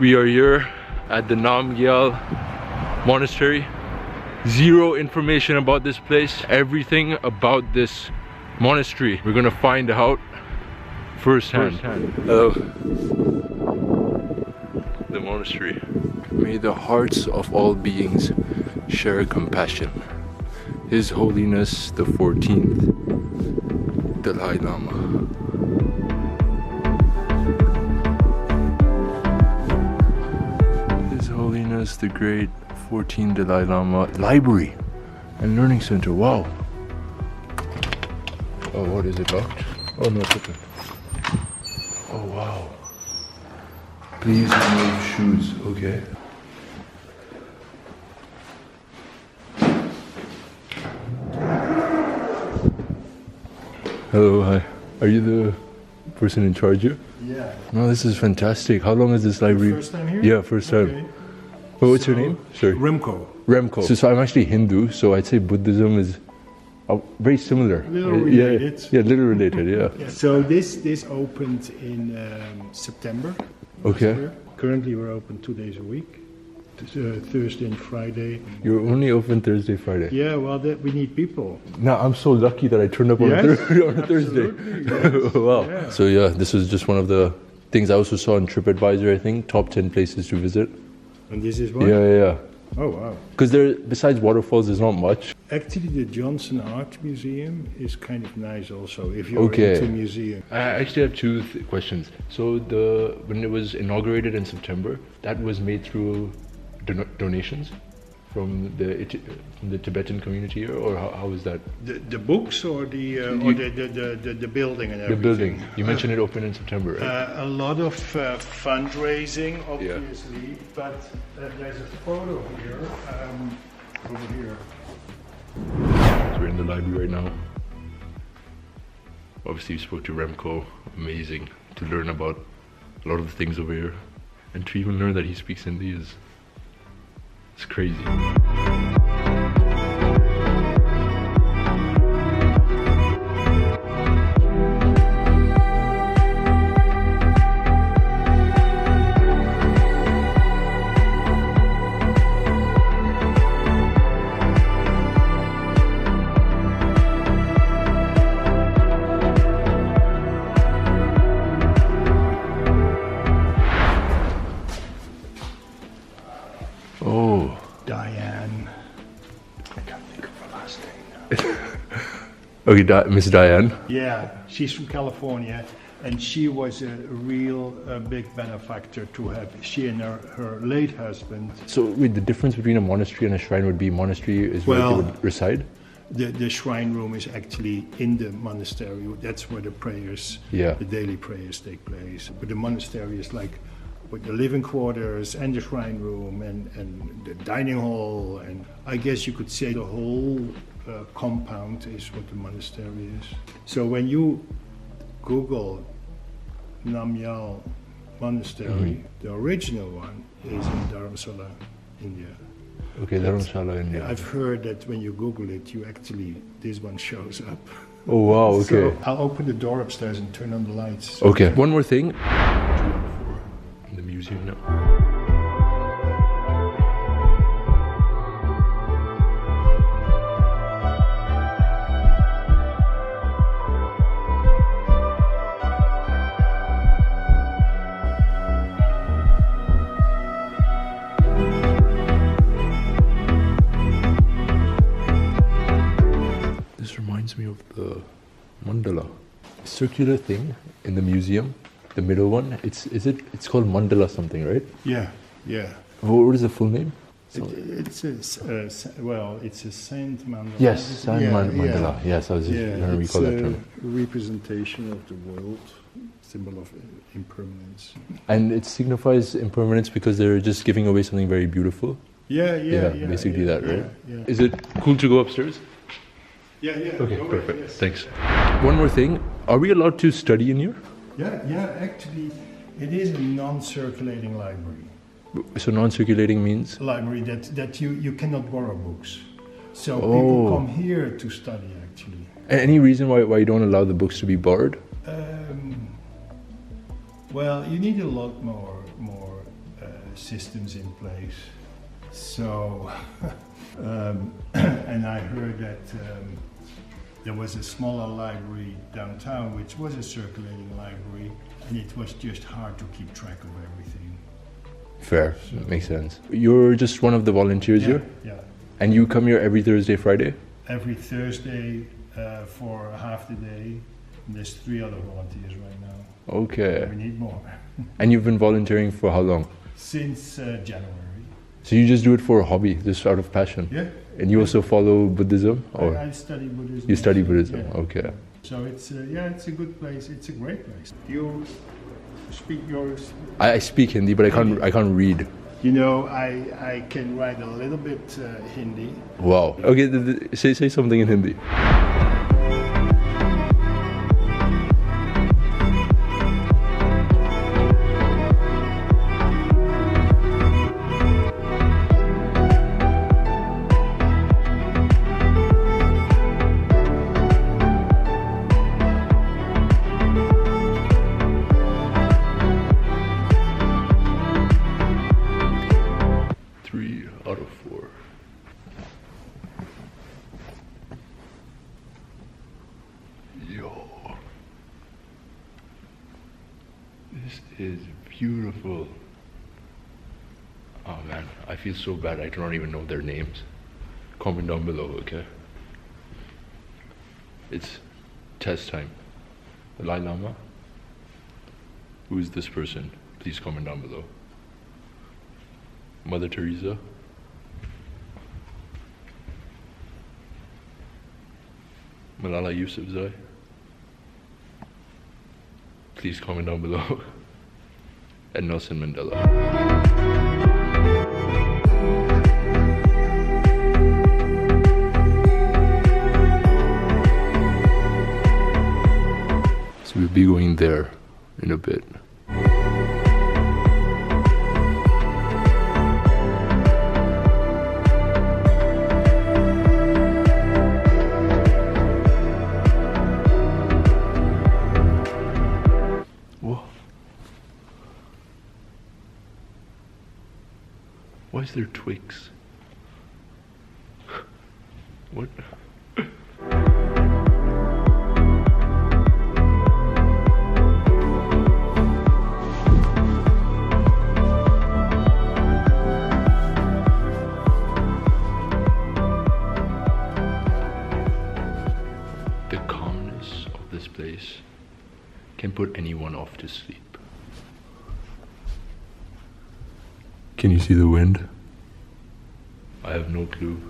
We are here at the Namal Monastery. Zero information about this place, everything about this monastery we're gonna find out firsthand. Hello. The monastery. May the hearts of all beings share compassion. His Holiness the 14th Dalai Lama. His Holiness the Great 14th Dalai Lama Library and Learning Center. Wow. Oh, what is it, locked? Oh no, it's open. Oh wow. Please remove shoes. Okay. Hello, hi. Are you the person in charge here? Yeah. No, this is fantastic. How long is this library? First time here? Yeah, first time. Okay. What's your name? Sorry. Remco. Remco. So I'm actually Hindu, so I'd say Buddhism is very similar. Little related. Yeah, little related, yeah. Yeah. So this opened in September. Okay. Year. Currently we're open 2 days a week. Thursday and Friday. You're only open Thursday, Friday? Yeah, well, we need people. No, I'm so lucky that I turned up on, Yes, on a Thursday. Yes. Wow. Yeah. So yeah, this was just one of the things I also saw on TripAdvisor, I think. Top 10 places to visit. And this is what? Yeah. Oh, wow. Because there, besides waterfalls, there's not much. Actually, the Johnson Art Museum is kind of nice also, if you're Okay. into museum. I actually have two questions. So when it was inaugurated in September, that was made through donations from the Tibetan community here, or how was that? The books or the building and everything? The building. You mentioned it opened in September, right? A lot of fundraising, obviously, but there's a photo here, over here. So we're in the library right now. Obviously, we spoke to Remco. Amazing to learn about a lot of the things over here, and to even learn that he speaks Hindi is it's crazy. Oh. Diane. I can't think of her last name now. Okay, Miss Diane. Yeah, she's from California, and she was a real big benefactor to have. She and her late husband. So wait, the difference between a monastery and a shrine would be monastery is where they would reside? The shrine room is actually in the monastery. That's where the prayers, the daily prayers take place. But the monastery is like with the living quarters and the shrine room and the dining hall, and I guess you could say the whole compound is what the monastery is. So when you Google Namal Monastery, the original one is in Dharamsala, India. Okay, Dharamsala, India. I've heard that when you Google it, this one shows up. Oh wow, okay. So I'll open the door upstairs and turn on the lights. Okay, one more thing. In the museum now. This reminds me of the mandala. Circular thing in the museum, the middle one. It's called mandala something, right? Yeah. What is the full name? It's a saint mandala. Yes, Saint Mandala. Yes, I was just trying to recall that term. It's a representation of the world, symbol of impermanence. And it signifies impermanence because they're just giving away something very beautiful. Yeah. Basically that, right? Yeah. Is it cool to go upstairs? Yeah. Okay, Go perfect. ahead, yes. Thanks. One more thing. Are we allowed to study in here? Yeah. Actually, it is a non-circulating library. So non-circulating means? Library that you cannot borrow books. So people come here to study, actually. Any reason why you don't allow the books to be borrowed? Well, you need a lot more systems in place. So, and I heard that there was a smaller library downtown, which was a circulating library, and it was just hard to keep track of everything. Fair, so, makes sense. You're just one of the volunteers here? Yeah. And you come here every Thursday, Friday? Every Thursday for half the day. And there's 3 other volunteers right now. Okay. We need more. And you've been volunteering for how long? Since January. So you just do it for a hobby, just out of passion? Yeah. And you also follow Buddhism? Or I study Buddhism. you study Buddhism, yeah. okay. So it's it's a good place. It's a great place. You speak yours? I speak Hindi, but I can't read. You know, I can write a little bit Hindi. Wow. Okay, say something in Hindi. This is beautiful. Oh man, I feel so bad. I do not even know their names. Comment down below, okay? It's test time. Dalai Lama? Who is this person? Please comment down below. Mother Teresa? Malala Yousafzai? Please comment down below. And Nelson Mandela. So we'll be going there in a bit. Why is there twigs? What? The calmness of this place can put anyone off to sleep. Can you see the wind? I have no clue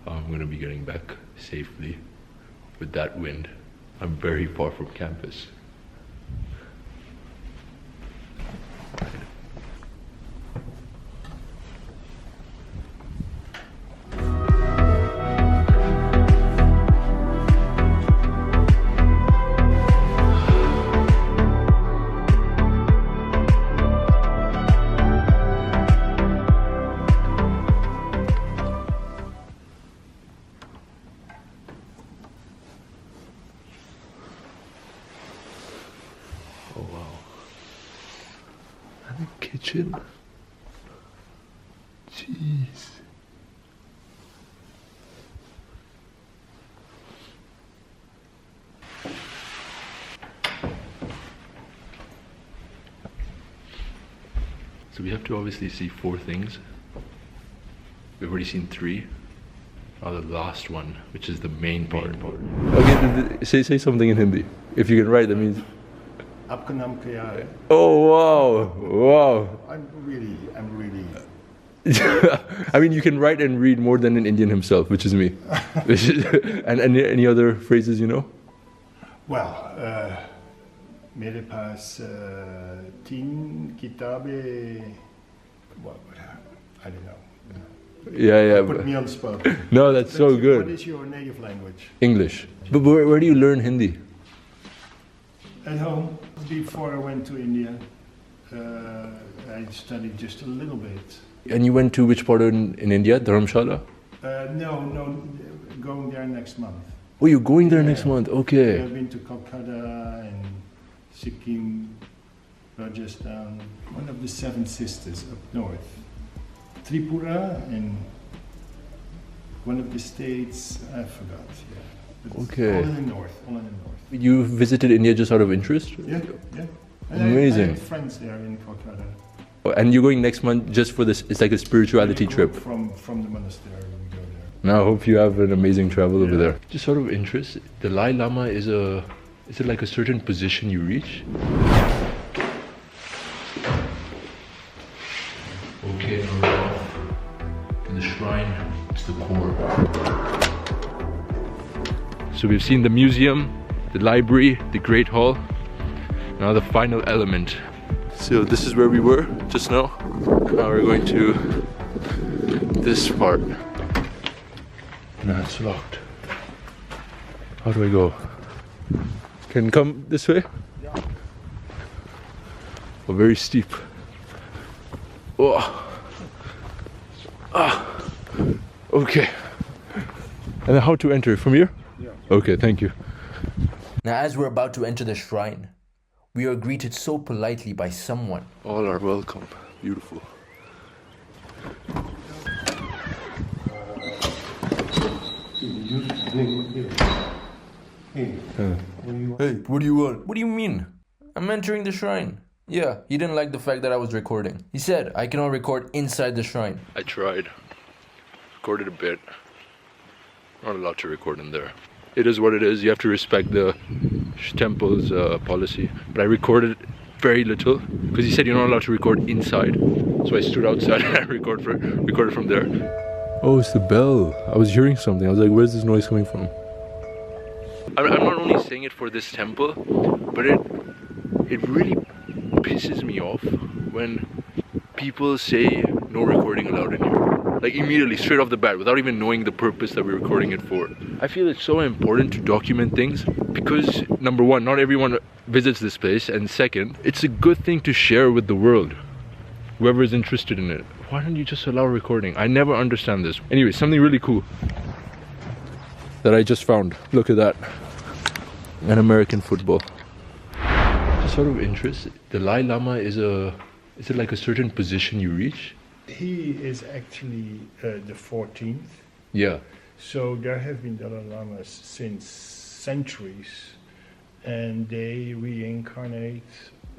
how I'm going to be getting back safely with that wind. I'm very far from campus. Oh wow. And the kitchen. Jeez. So we have to obviously see 4 things. We've already seen 3. Now the last one, which is the main part. Okay, say something in Hindi. If you can write, that means. Aapka naam kya hai? Oh wow, wow. I'm really. I mean, you can write and read more than an Indian himself, which is me. And any other phrases you know? Well, मेरे पास 3 किताबें. What? I don't know. Yeah. Put me on the spot. No, that's so good. What is your native language? English. But where do you learn Hindi? At home. Before I went to India, I studied just a little bit. And you went to which part in India? Dharamshala? No, going there next month. Oh, you're going there next month? Okay. I've been to Kolkata and Sikkim. Rajasthan, one of the seven sisters up north. Tripura and one of the states, I forgot, yeah. Okay. All in the north, all in the north. You visited India just out of interest? Yeah, yeah. And amazing. I have friends there in Kolkata. And you're going next month just for this, it's like a spirituality trip? From the monastery, we go there. Now I hope you have an amazing travel over there. Just out of interest, the Dalai Lama is it like a certain position you reach? Okay, now we're off. In the shrine, it's the core. So we've seen the museum, the library, the Great Hall. Now the final element. So this is where we were just now. Now we're going to this part. No, it's locked. How do I go? Can come this way? Yeah. Oh, very steep. Oh. Ah. Okay. And then how to enter? From here? Yeah. Okay, thank you. Now, as we're about to enter the shrine, we are greeted so politely by someone. All are welcome. Beautiful. Hey, what do you want? What do you mean? I'm entering the shrine. Yeah, he didn't like the fact that I was recording. He said I cannot record inside the shrine. I tried. Recorded a bit. Not allowed to record in there. It is what it is. You have to respect the temple's policy. But I recorded very little because he said you're not allowed to record inside. So I stood outside and I recorded from there. Oh, it's the bell. I was hearing something. I was like, where's this noise coming from? I'm not only saying it for this temple, but it really pisses me off when people say no recording allowed in here. Like immediately, straight off the bat, without even knowing the purpose that we're recording it for. I feel it's so important to document things because, number one, not everyone visits this place, and second, it's a good thing to share with the world, whoever is interested in it. Why don't you just allow recording? I never understand this. Anyway, something really cool that I just found. Look at that. An American football. Just out of interest, the Dalai Lama is it like a certain position you reach? He is actually the 14th. Yeah. So there have been Dalai Lamas since centuries, and they reincarnate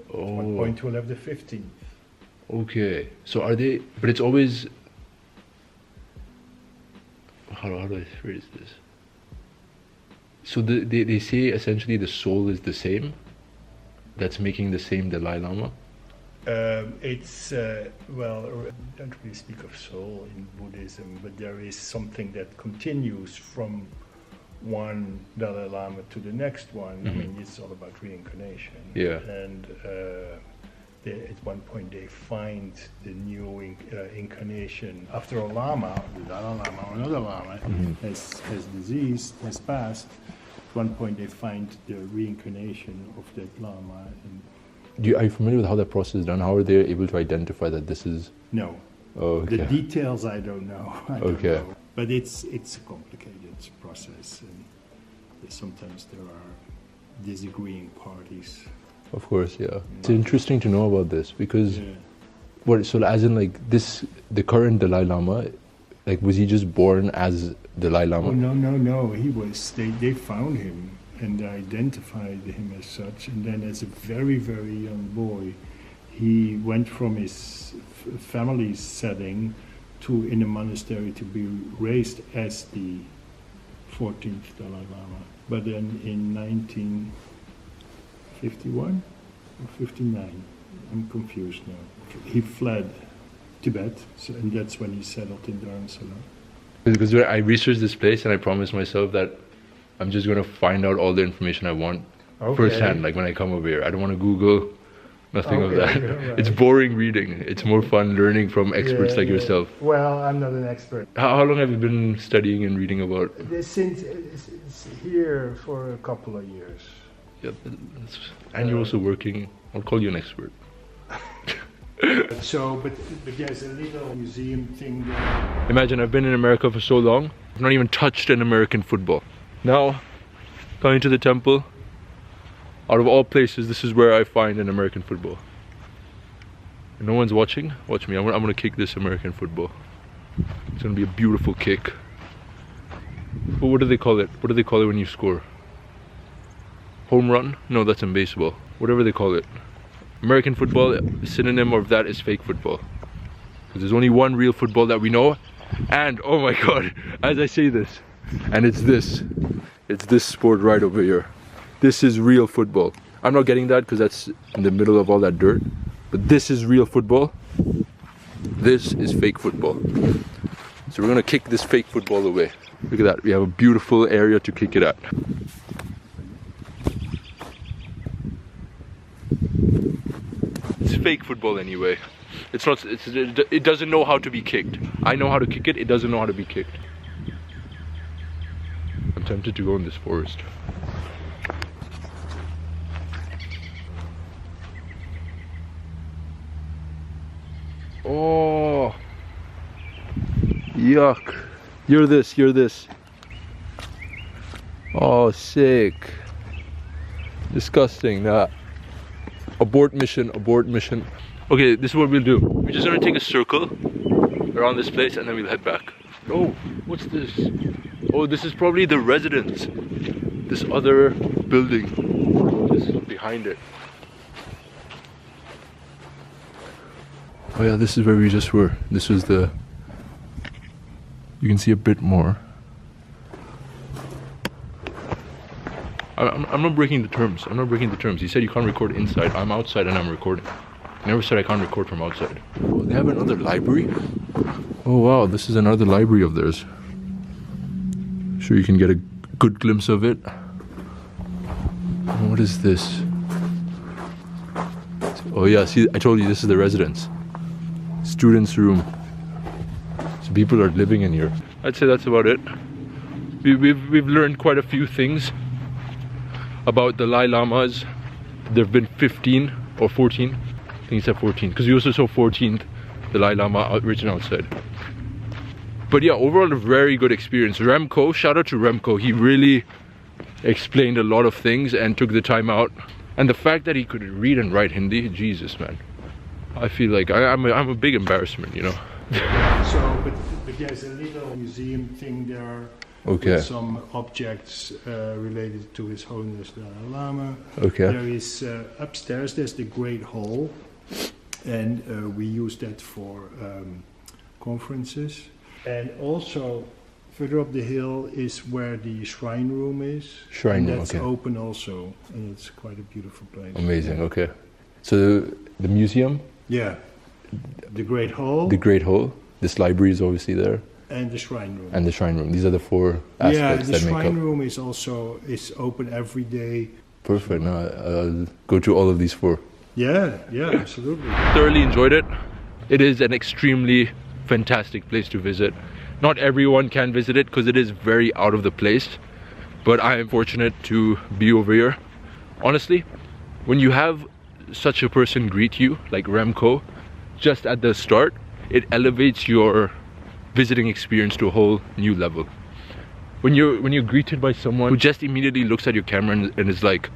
at one point to have the 15th. Okay. So are they? But it's always. How do I phrase this? So they say essentially the soul is the same. That's making the same Dalai Lama. Well, we don't really speak of soul in Buddhism, but there is something that continues from one Dalai Lama to the next one. Mm-hmm. I mean, it's all about reincarnation. Yeah. And at one point they find the new incarnation after a Lama, the Dalai Lama or another Lama has diseased, has passed. At one point they find the reincarnation of that Lama. And are you familiar with how that process is done? How are they able to identify that this is? no. Oh, okay. The details I don't know. I don't Okay. know. But it's a complicated process, and sometimes there are disagreeing parties. Of course, yeah. It's interesting to know about this because, so as in like this, the current Dalai Lama, like was he just born as Dalai Lama? Oh no. He was. They found him and identified him as such, and then as a very, very young boy, he went from his family setting to in a monastery to be raised as the 14th Dalai Lama. But then in 1951 or 59, I'm confused now, he fled Tibet, and that's when he settled in Dharamsala. Because I researched this place and I promised myself that I'm just going to find out all the information I want firsthand, like when I come over here. I don't want to Google, nothing of that. Right. It's boring reading. It's more fun learning from experts like yourself. Well, I'm not an expert. How long have you been studying and reading about? Since it's here for a couple of years. Yeah, and you're also working. I'll call you an expert. But there's a little museum thing there. Imagine I've been in America for so long, I've not even touched an American football. Now, coming to the temple, out of all places, this is where I find an American football. No one's watching. Watch me. I'm gonna kick this American football. It's gonna be a beautiful kick. But what do they call it? What do they call it when you score? Home run? No, that's in baseball. Whatever they call it. American football, a synonym of that is fake football. Because there's only one real football that we know. And oh my god, as I say this, and it's this sport right over here. This is real football. I'm not getting that because that's in the middle of all that dirt. But this is real football. This is fake football. So we're gonna kick this fake football away. Look at that, we have a beautiful area to kick it at. It's fake football anyway. It's not. It doesn't know how to be kicked. I know how to kick it. It doesn't know how to be kicked. I'm tempted to go in this forest. Oh, yuck! You're this. You're this. Oh, sick. Disgusting. That. Abort mission. Abort mission. Okay, this is what we'll do. We're just gonna take a circle around this place and then we'll head back. Oh, what's this? Oh, this is probably the residence. This other building just behind it. Oh yeah, this is where we just were. This was the... You can see a bit more. I'm not breaking the terms. I'm not breaking the terms. He said you can't record inside. I'm outside and I'm recording. I never said I can't record from outside. Oh, they have another library? Oh wow, this is another library of theirs. Sure you can get a good glimpse of it. What is this? Oh yeah, see, I told you this is the residence. Students' room. So people are living in here. I'd say that's about it. We've learned quite a few things about the Dalai Lamas. There have been 15 or 14. I think he said 14 because we also saw 14th Dalai Lama written outside. But yeah, overall a very good experience. Remco, shout out to Remco. He really explained a lot of things and took the time out. And the fact that he could read and write Hindi, Jesus man. I feel like I'm a big embarrassment, you know. But there's a little museum thing there. Okay. With some objects related to His Holiness Dalai Lama. Okay. There is upstairs. There's the Great Hall, and we use that for conferences. And also, further up the hill is where the shrine room is. Shrine room. That's okay. open also, and it's quite a beautiful place. Amazing. Okay. So the museum. Yeah. The Great Hall. The Great Hall. This library is obviously there. And the shrine room. And the shrine room. These are the four aspects that make up. Yeah, the shrine room is also open every day. Perfect. Now I'll go to all of these four. Yeah, absolutely. Thoroughly enjoyed it. It is an extremely fantastic place to visit. Not everyone can visit it because it is very out of the place. But I am fortunate to be over here. Honestly, when you have such a person greet you, like Remco, just at the start, it elevates your visiting experience to a whole new level. When you're greeted by someone who just immediately looks at your camera and is like,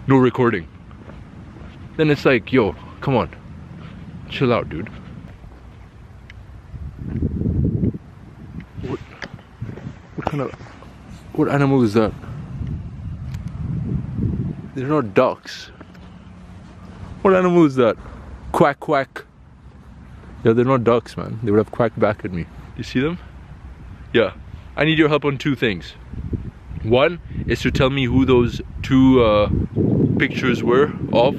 no recording, then it's like, yo, come on, chill out, dude. What animal is that? They're not ducks. What animal is that? Quack quack. Yeah, they're not ducks, man. They would have quacked back at me. You see them? Yeah. I need your help on two things. One is to tell me who those two pictures were of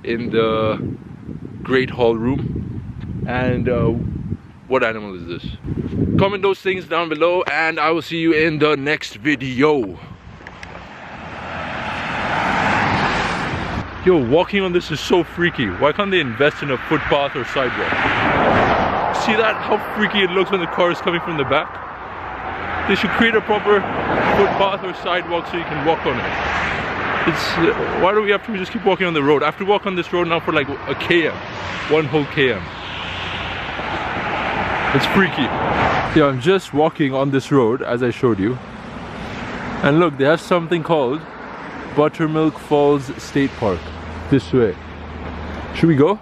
in the Great Hall room. And what animal is this? Comment those things down below and I will see you in the next video. Yo, walking on this is so freaky. Why can't they invest in a footpath or sidewalk? See that? How freaky it looks when the car is coming from the back? They should create a proper footpath or sidewalk so you can walk on it. Why do we have to just keep walking on the road? I have to walk on this road now for like a km. One whole km. It's freaky. Yeah, I'm just walking on this road as I showed you. And look, they have something called Buttermilk Falls State Park. This way. Should we go?